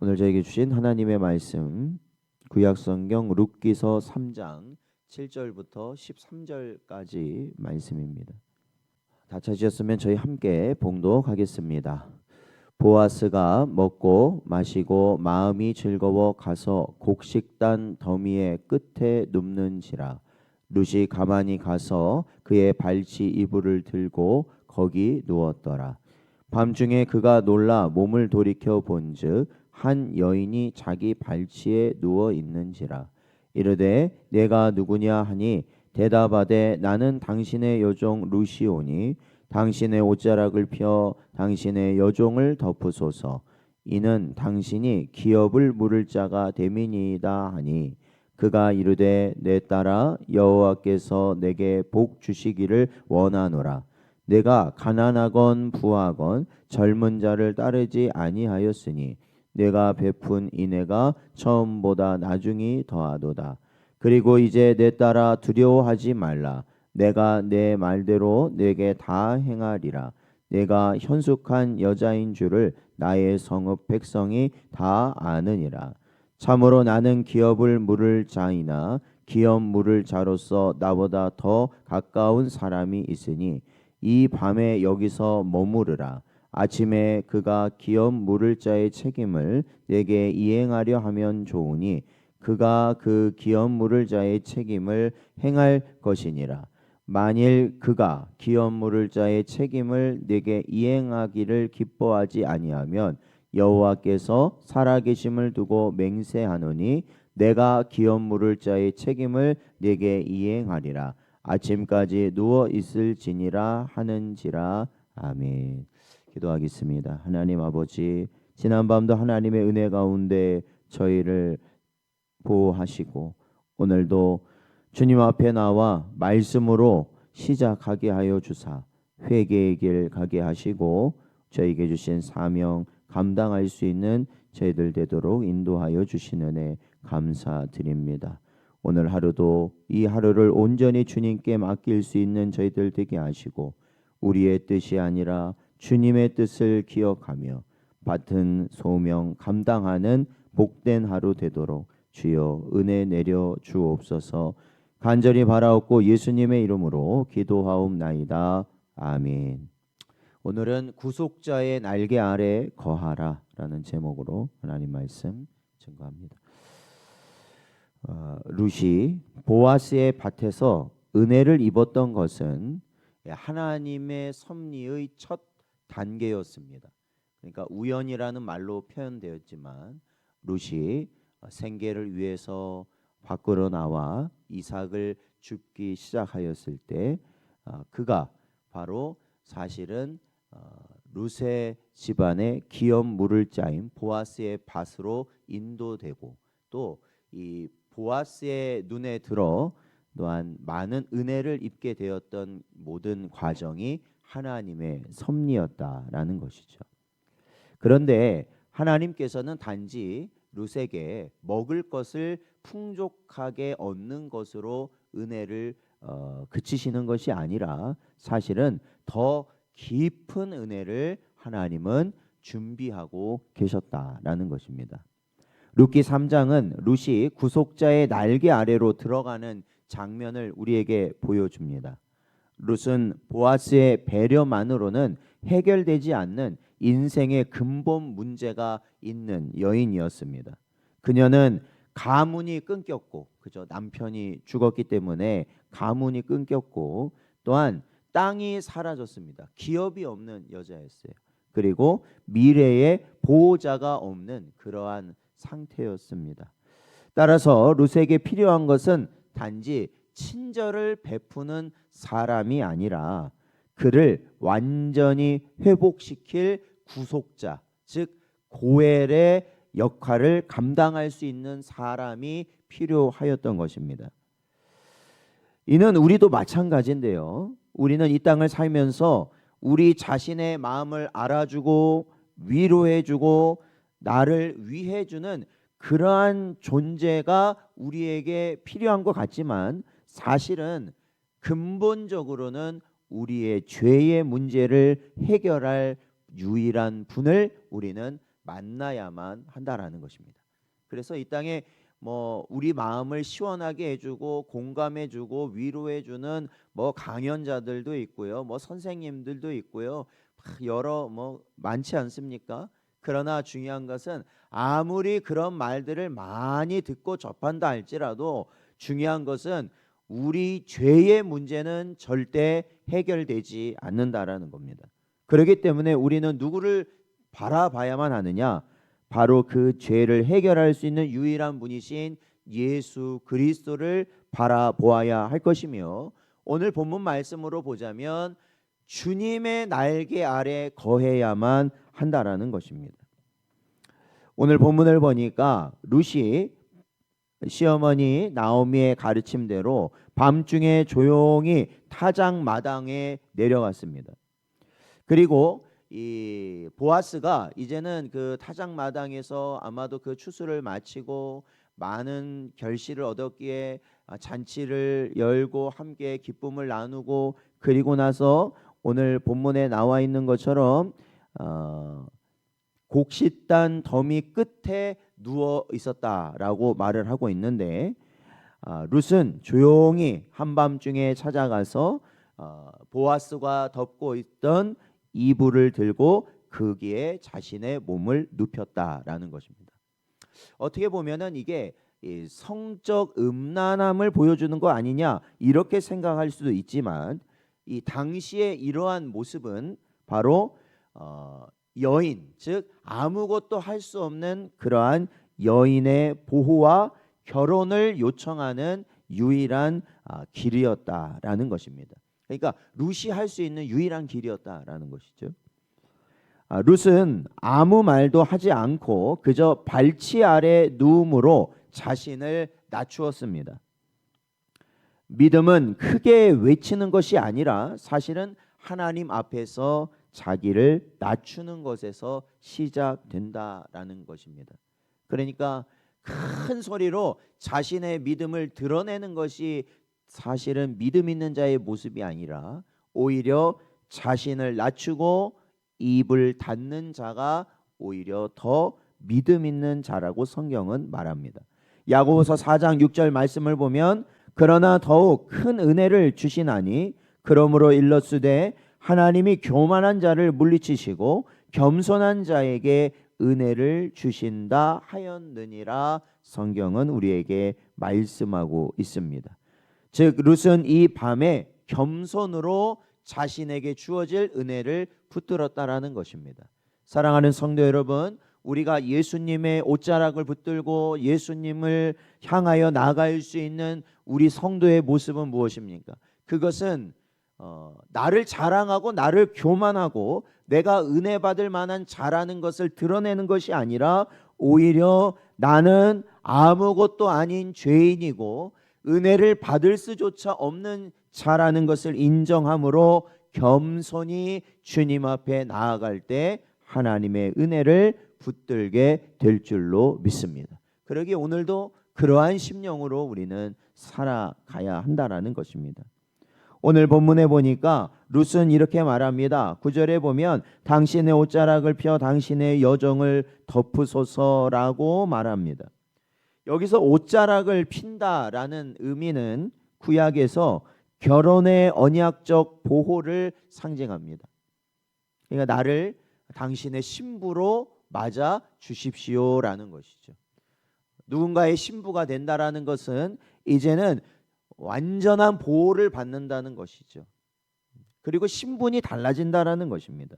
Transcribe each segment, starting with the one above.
오늘 저에게 주신 하나님의 말씀 구약성경 룻기서 3장 7절부터 13절까지 말씀입니다. 다 찾으셨으면 저희 함께 봉독하겠습니다. 보아스가 먹고 마시고 마음이 즐거워 가서 곡식단 더미의 끝에 눕는지라. 룻이 가만히 가서 그의 발치 이불을 들고 거기 누웠더라. 밤중에 그가 놀라 몸을 돌이켜 본즉 한 여인이 자기 발치에 누워 있는지라. 이르되 내가 누구냐 하니 대답하되 나는 당신의 여종 룻이오니 당신의 옷자락을 펴 당신의 여종을 덮으소서. 이는 당신이 기업을 물을 자가 됨이니이다 하니 그가 이르되 내 딸아 여호와께서 내게 복 주시기를 원하노라. 내가 가난하건 부하건 젊은 자를 따르지 아니하였으니 내가 베푼 인애가 처음보다 나중이 더하도다. 그리고 이제 내 딸아 두려워하지 말라. 내가 내 말대로 내게 다 행하리라. 내가 현숙한 여자인 줄을 나의 성읍 백성이 다 아느니라. 참으로 나는 기업을 물을 자이나 기업 물을 자로서 나보다 더 가까운 사람이 있으니 이 밤에 여기서 머무르라. 아침에 그가 기업 물을 자의 책임을 내게 이행하려 하면 좋으니 그가 그 기업 물을 자의 책임을 행할 것이니라. 만일 그가 기업 물을 자의 책임을 내게 이행하기를 기뻐하지 아니하면 여호와께서 살아계심을 두고 맹세하노니 내가 기업 물을 자의 책임을 내게 이행하리라. 아침까지 누워 있을지니라 하는지라. 아멘. 기도하겠습니다. 하나님 아버지, 지난밤도 하나님의 은혜 가운데 저희를 보호하시고 오늘도 주님 앞에 나와 말씀으로 시작하게 하여 주사 회개의 길 가게 하시고 저에게 주신 사명 감당할 수 있는 저희들 되도록 인도하여 주시는 애 감사드립니다. 오늘 하루도 이 하루를 온전히 주님께 맡길 수 있는 저희들 되게 하시고 우리의 뜻이 아니라 주님의 뜻을 기억하며 받은 소명 감당하는 복된 하루 되도록 주여 은혜 내려 주옵소서. 간절히 바라옵고 예수님의 이름으로 기도하옵나이다. 아멘. 오늘은 구속자의 날개 아래 거하라 라는 제목으로 하나님 말씀 증거합니다. 룻이 보아스의 밭에서 은혜를 입었던 것은 하나님의 섭리의 첫 단계였습니다. 그러니까 우연이라는 말로 표현되었지만 룻이 생계를 위해서 밖으로 나와 이삭을 줍기 시작하였을 때 그가 바로 사실은 룻의 집안의 기업 물을 자인 보아스의 밭으로 인도되고 또 이 보아스의 눈에 들어 또한 많은 은혜를 입게 되었던 모든 과정이 하나님의 섭리였다라는 것이죠. 그런데 하나님께서는 단지 룻에게 먹을 것을 풍족하게 얻는 것으로 은혜를 그치시는 것이 아니라 사실은 더 깊은 은혜를 하나님은 준비하고 계셨다라는 것입니다. 룻기 3장은 룻이 구속자의 날개 아래로 들어가는 장면을 우리에게 보여줍니다. 룻은 보아스의 배려만으로는 해결되지 않는 인생의 근본 문제가 있는 여인이었습니다. 그녀는 가문이 끊겼고, 그죠? 남편이 죽었기 때문에 가문이 끊겼고, 또한 땅이 사라졌습니다. 기업이 없는 여자였어요. 그리고 미래의 보호자가 없는 그러한 상태였습니다. 따라서 룻에게 필요한 것은 단지 친절을 베푸는 사람이 아니라 그를 완전히 회복시킬 구속자, 즉 고엘의 역할을 감당할 수 있는 사람이 필요하였던 것입니다. 이는 우리도 마찬가지인데요. 우리는 이 땅을 살면서 우리 자신의 마음을 알아주고 위로해주고 나를 위해주는 그러한 존재가 우리에게 필요한 것 같지만 사실은 근본적으로는 우리의 죄의 문제를 해결할 유일한 분을 우리는 만나야만 한다라는 것입니다. 그래서 이 땅에 뭐 우리 마음을 시원하게 해주고 공감해주고 위로해주는 뭐 강연자들도 있고요, 뭐 선생님들도 있고요, 여러 뭐 많지 않습니까? 그러나 중요한 것은 아무리 그런 말들을 많이 듣고 접한다 할지라도 중요한 것은 우리 죄의 문제는 절대 해결되지 않는다라는 겁니다. 그렇기 때문에 우리는 누구를 바라봐야만 하느냐? 바로 그 죄를 해결할 수 있는 유일한 분이신 예수 그리스도를 바라보아야 할 것이며, 오늘 본문 말씀으로 보자면 주님의 날개 아래 거해야만 한다라는 것입니다. 오늘 본문을 보니까 룻이 시어머니 나오미의 가르침대로 밤중에 조용히 타작 마당에 내려갔습니다. 그리고 이 보아스가 이제는 그 타작 마당에서 아마도 그 추수를 마치고 많은 결실을 얻었기에 잔치를 열고 함께 기쁨을 나누고, 그리고 나서 오늘 본문에 나와 있는 것처럼 곡식단 더미 끝에 누워 있었다라고 말을 하고 있는데, 룻은 조용히 한밤중에 찾아가서 보아스가 덮고 있던 이불을 들고 거기에 자신의 몸을 눕혔다라는 것입니다. 어떻게 보면은 이게 성적 음란함을 보여주는 거 아니냐 이렇게 생각할 수도 있지만, 이 당시의 이러한 모습은 바로 여인, 즉 아무것도 할 수 없는 그러한 여인의 보호와 결혼을 요청하는 유일한 길이었다라는 것입니다. 그러니까 룻이 할 수 있는 유일한 길이었다라는 것이죠. 룻은 아무 말도 하지 않고 그저 발치 아래 누움으로 자신을 낮추었습니다. 믿음은 크게 외치는 것이 아니라 사실은 하나님 앞에서 자기를 낮추는 것에서 시작된다라는 것입니다. 그러니까 큰 소리로 자신의 믿음을 드러내는 것이 사실은 믿음 있는 자의 모습이 아니라 오히려 자신을 낮추고 입을 닫는 자가 오히려 더 믿음 있는 자라고 성경은 말합니다. 야고보서 4장 6절 말씀을 보면 그러나 더욱 큰 은혜를 주시나니 그러므로 일렀으되 하나님이 교만한 자를 물리치시고 겸손한 자에게 은혜를 주신다 하였느니라. 성경은 우리에게 말씀하고 있습니다. 즉 룻은 이 밤에 겸손으로 자신에게 주어질 은혜를 붙들었다라는 것입니다. 사랑하는 성도 여러분, 우리가 예수님의 옷자락을 붙들고 예수님을 향하여 나아갈 수 있는 우리 성도의 모습은 무엇입니까? 그것은 나를 자랑하고 나를 교만하고 내가 은혜 받을 만한 자라는 것을 드러내는 것이 아니라 오히려 나는 아무것도 아닌 죄인이고 은혜를 받을 수조차 없는 자라는 것을 인정함으로 겸손히 주님 앞에 나아갈 때 하나님의 은혜를 붙들게 될 줄로 믿습니다. 그러기에 오늘도 그러한 심령으로 우리는 살아가야 한다라는 것입니다. 오늘 본문에 보니까 룻은 이렇게 말합니다. 9절에 보면 당신의 옷자락을 펴 당신의 여정을 덮으소서라고 말합니다. 여기서 옷자락을 핀다라는 의미는 구약에서 결혼의 언약적 보호를 상징합니다. 그러니까 나를 당신의 신부로 맞아 주십시오라는 것이죠. 누군가의 신부가 된다라는 것은 이제는 완전한 보호를 받는다는 것이죠. 그리고 신분이 달라진다라는 것입니다.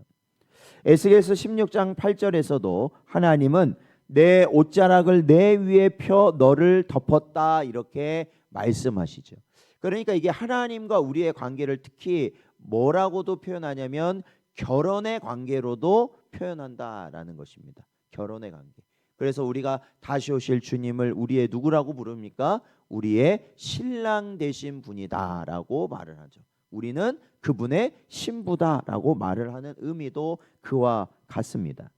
에스겔서 16장 8절에서도 하나님은 내 옷자락을 내 위에 펴 너를 덮었다 이렇게 말씀하시죠. 그러니까 이게 하나님과 우리의 관계를 특히 뭐라고도 표현하냐면 결혼의 관계로도 표현한다라는 것입니다. 결혼의 관계. 그래서 우리가 다시 오실 주님을 우리의 누구라고 부릅니까? 우리의 신랑 되신 분이다라고 말을 하죠. 우리는 그분의 신부다라고 말을 하는 의미도 그와 같습니다.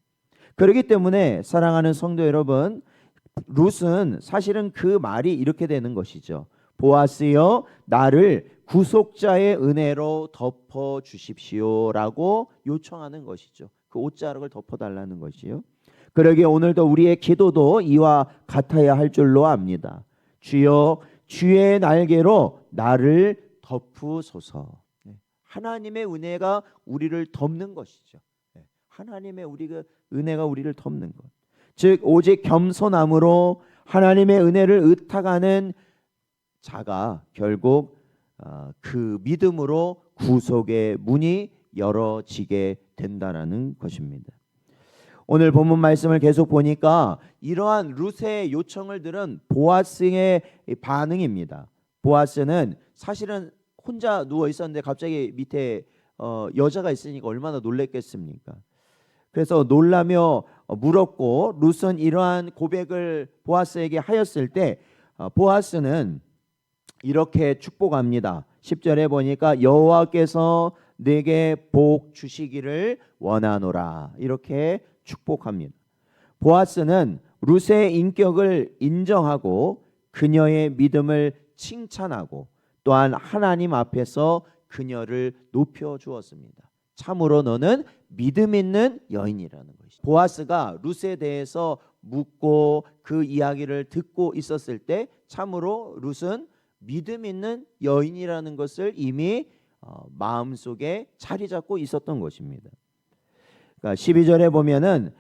그렇기 때문에 사랑하는 성도 여러분, 룻은 사실은 그 말이 이렇게 되는 것이죠. 보아스여 나를 구속자의 은혜로 덮어 주십시오라고 요청하는 것이죠. 그 옷자락을 덮어달라는 것이요. 그러기에 오늘도 우리의 기도도 이와 같아야 할 줄로 압니다. 주여 주의 날개로 나를 덮으소서. 하나님의 은혜가 우리를 덮는 것이죠. 하나님의 은혜가 우리를 덮는 것. 즉 오직 겸손함으로 하나님의 은혜를 의탁하는 자가 결국 그 믿음으로 구속의 문이 열어지게 된다라는 것입니다. 오늘 본문 말씀을 계속 보니까 이러한 룻의 요청을 들은 보아스의 반응입니다. 보아스는 사실은 혼자 누워 있었는데 갑자기 밑에 여자가 있으니까 얼마나 놀랬겠습니까? 그래서 놀라며 물었고, 룻은 이러한 고백을 보아스에게 하였을 때 보아스는 이렇게 축복합니다. 10절에 보니까 여호와께서 내게 복 주시기를 원하노라, 이렇게 축복합니다. 보아스는 룻의 인격을 인정하고 그녀의 믿음을 칭찬하고 또한 하나님 앞에서 그녀를 높여 주었습니다. 참으로 너는 믿음 있는 여인이라는 것이죠. 보아스가 룻에 대해서 묻고 그 이야기를 듣고 있었을 때 참으로 룻은 믿음 있는 여인이라는 것을 이미 마음속에 자리 잡고 있었던 것입니다. 그러니까 12절에 보면은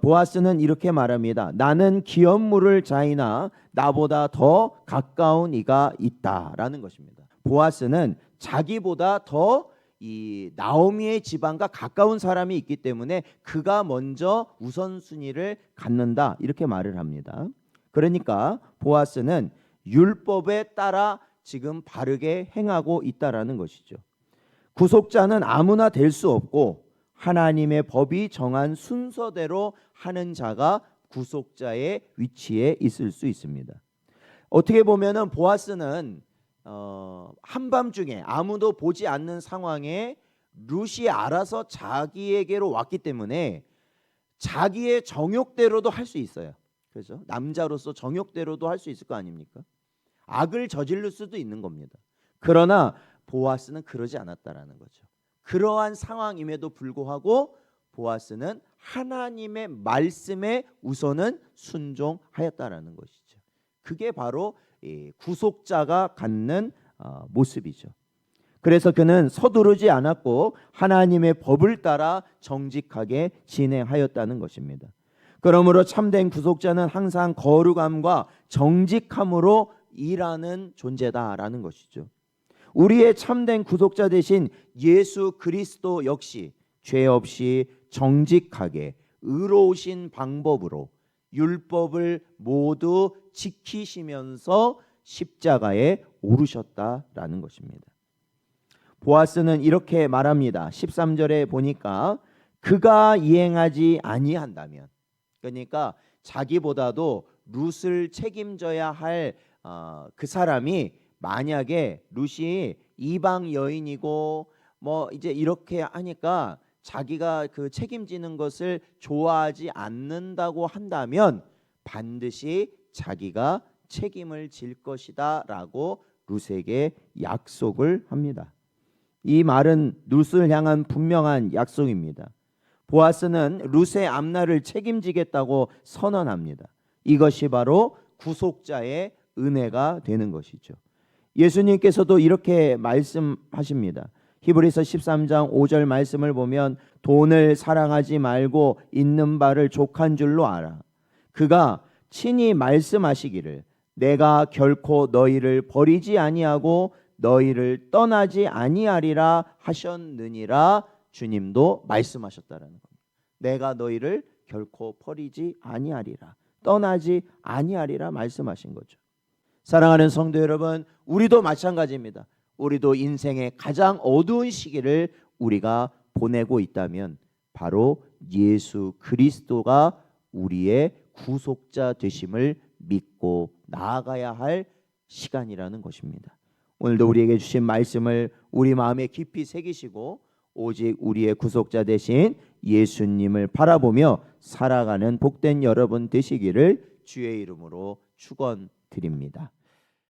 보아스는 이렇게 말합니다. 나는 기업물을 자이나 나보다 더 가까운 이가 있다라는 것입니다. 보아스는 자기보다 더 이 나오미의 집안과 가까운 사람이 있기 때문에 그가 먼저 우선순위를 갖는다, 이렇게 말을 합니다. 그러니까 보아스는 율법에 따라 지금 바르게 행하고 있다라는 것이죠. 구속자는 아무나 될 수 없고 하나님의 법이 정한 순서대로 하는 자가 구속자의 위치에 있을 수 있습니다. 어떻게 보면은 보아스는 한밤중에 아무도 보지 않는 상황에 룻이 알아서 자기에게로 왔기 때문에 자기의 정욕대로도 할 수 있어요. 그렇죠? 남자로서 정욕대로도 할 수 있을 거 아닙니까? 악을 저지를 수도 있는 겁니다. 그러나 보아스는 그러지 않았다라는 거죠. 그러한 상황임에도 불구하고 보아스는 하나님의 말씀에 우선은 순종하였다라는 것이죠. 그게 바로 구속자가 갖는 모습이죠. 그래서 그는 서두르지 않았고 하나님의 법을 따라 정직하게 진행하였다는 것입니다. 그러므로 참된 구속자는 항상 거룩함과 정직함으로 일하는 존재다라는 것이죠. 우리의 참된 구속자 되신 예수 그리스도 역시 죄 없이 정직하게 의로우신 방법으로 율법을 모두 지키시면서 십자가에 오르셨다라는 것입니다. 보아스는 이렇게 말합니다. 13절에 보니까 그가 이행하지 아니한다면, 그러니까 자기보다도 룻을 책임져야 할 그 사람이 만약에 룻이 이방 여인이고 뭐 이제 이렇게 하니까 자기가 그 책임지는 것을 좋아하지 않는다고 한다면 반드시 자기가 책임을 질 것이다라고 룻에게 약속을 합니다. 이 말은 룻을 향한 분명한 약속입니다. 보아스는 룻의 앞날을 책임지겠다고 선언합니다. 이것이 바로 구속자의 은혜가 되는 것이죠. 예수님께서도 이렇게 말씀하십니다. 히브리서 13장 5절 말씀을 보면 돈을 사랑하지 말고 있는 바를 족한 줄로 알아. 그가 친히 말씀하시기를 내가 결코 너희를 버리지 아니하고 너희를 떠나지 아니하리라 하셨느니라. 주님도 말씀하셨다라는 겁니다. 내가 너희를 결코 버리지 아니하리라, 떠나지 아니하리라 말씀하신 거죠. 사랑하는 성도 여러분, 우리도 마찬가지입니다. 우리도 인생의 가장 어두운 시기를 우리가 보내고 있다면 바로 예수 그리스도가 우리의 구속자 되심을 믿고 나아가야 할 시간이라는 것입니다. 오늘도 우리에게 주신 말씀을 우리 마음에 깊이 새기시고 오직 우리의 구속자 되신 예수님을 바라보며 살아가는 복된 여러분 되시기를 주의 이름으로 축원드립니다.